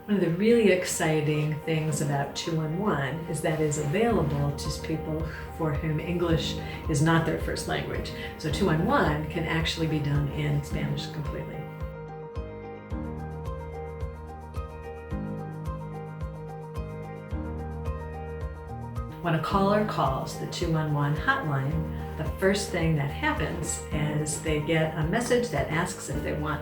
One of the really exciting things about 211 is that it's available to people for whom English is not their first language. So 211 can actually be done in Spanish completely. When a caller calls the 211 hotline, the first thing that happens is they get a message that asks if they want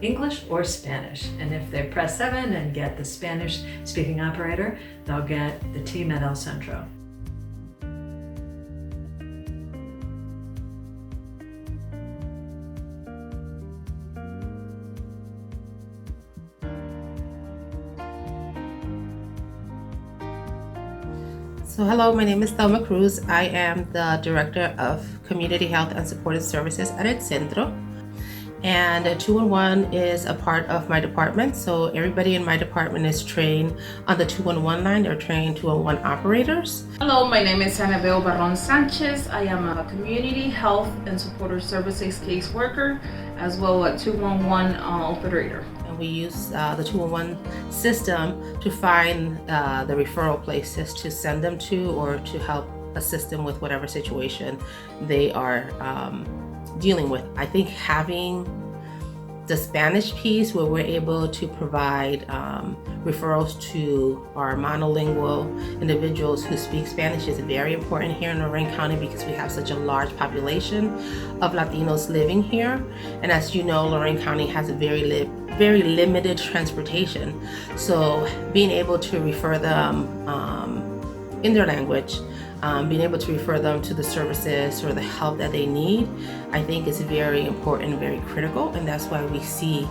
English or Spanish. And if they press 7 and get the Spanish speaking operator, they'll get the team at El Centro. So hello, my name is Thelma Cruz. I am the Director of Community Health and Supportive Services at El Centro. And 211 is a part of my department. So everybody in my department is trained on the 211 line. They're trained 211 operators. Hello, my name is Anabel Barron Sanchez. I am a Community Health and Supportive Services caseworker, as well as a 211 operator. We use the 211 system to find the referral places to send them to, or to help assist them with whatever situation they are dealing with. I think having the Spanish piece where we're able to provide referrals to our monolingual individuals who speak Spanish is very important here in Lorraine County, because we have such a large population of Latinos living here. And as you know, Lorraine County has a very limited transportation. So being able to refer them in their language, being able to refer them to the services or the help that they need, I think is very important and very critical, and that's why we see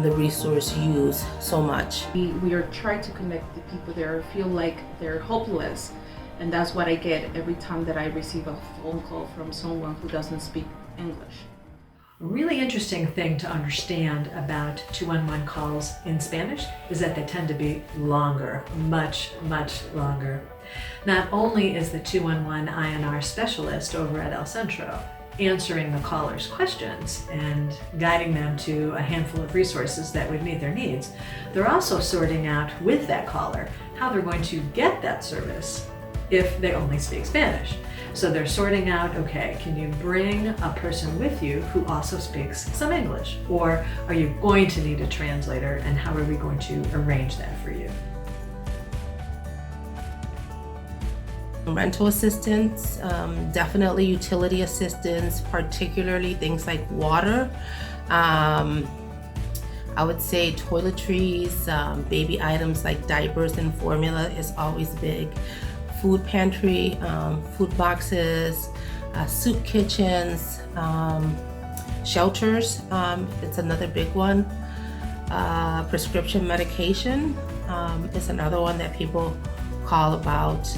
the resource used so much. We are trying to connect the people that feel like they're hopeless, and that's what I get every time that I receive a phone call from someone who doesn't speak English. A really interesting thing to understand about 211 calls in Spanish is that they tend to be longer, much longer. Not only is the 211 INR specialist over at El Centro answering the caller's questions and guiding them to a handful of resources that would meet their needs, they're also sorting out with that caller how they're going to get that service if they only speak Spanish. So they're sorting out, okay, can you bring a person with you who also speaks some English? Or are you going to need a translator, and how are we going to arrange that for you? Rental assistance, definitely utility assistance, particularly things like water. I would say toiletries, baby items like diapers and formula is always big. Food pantry, food boxes, soup kitchens, shelters, it's another big one. Prescription medication is another one that people call about,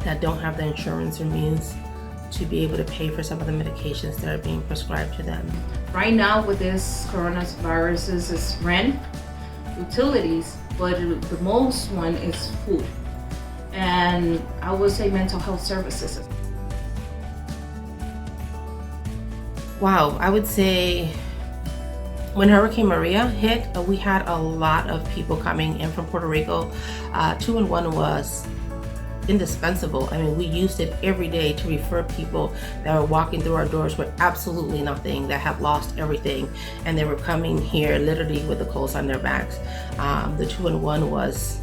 that don't have the insurance or means to be able to pay for some of the medications that are being prescribed to them. Right now with this coronavirus is rent, utilities, but the most one is food. And I would say mental health services. Wow, I would say when Hurricane Maria hit, we had a lot of people coming in from Puerto Rico. 211 was indispensable. I mean, we used it every day to refer people that were walking through our doors with absolutely nothing, that had lost everything, and they were coming here literally with the clothes on their backs. The 211 was,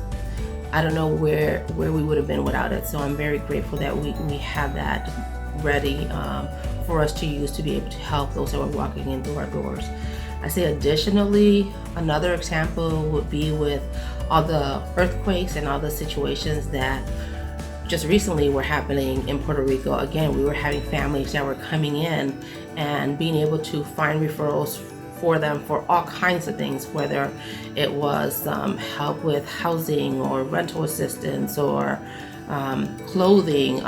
I don't know where we would have been without it. So I'm very grateful that we have that ready for us to use to be able to help those that were walking in through our doors. I say additionally, another example would be with all the earthquakes and all the situations that just recently were happening in Puerto Rico. Again, we were having families that were coming in and being able to find referrals for them for all kinds of things, whether it was help with housing or rental assistance or clothing,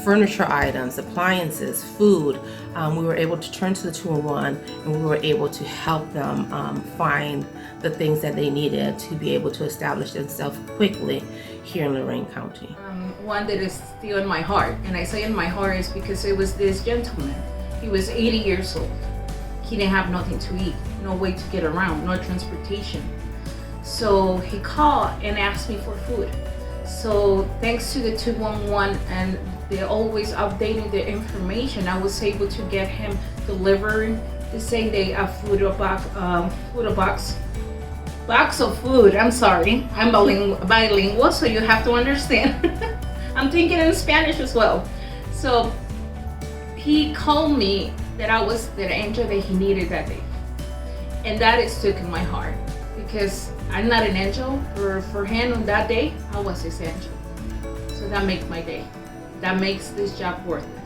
furniture items, appliances, food. We were able to turn to the 211 and we were able to help them find the things that they needed to be able to establish themselves quickly here in Lorraine County. One that is still in my heart, and I say in my heart is because it was this gentleman. He was 80 years old. He didn't have nothing to eat, no way to get around, no transportation. So he called and asked me for food. So thanks to the 211, and they're always updating the information, I was able to get him delivery the same day a box of food. I'm sorry, I'm bilingual, so you have to understand. I'm thinking in Spanish as well. So he called me that I was the angel that he needed that day, and that is stuck in my heart, because I'm not an angel. For him on that day, I was his angel. So that makes my day. That makes this job worth it.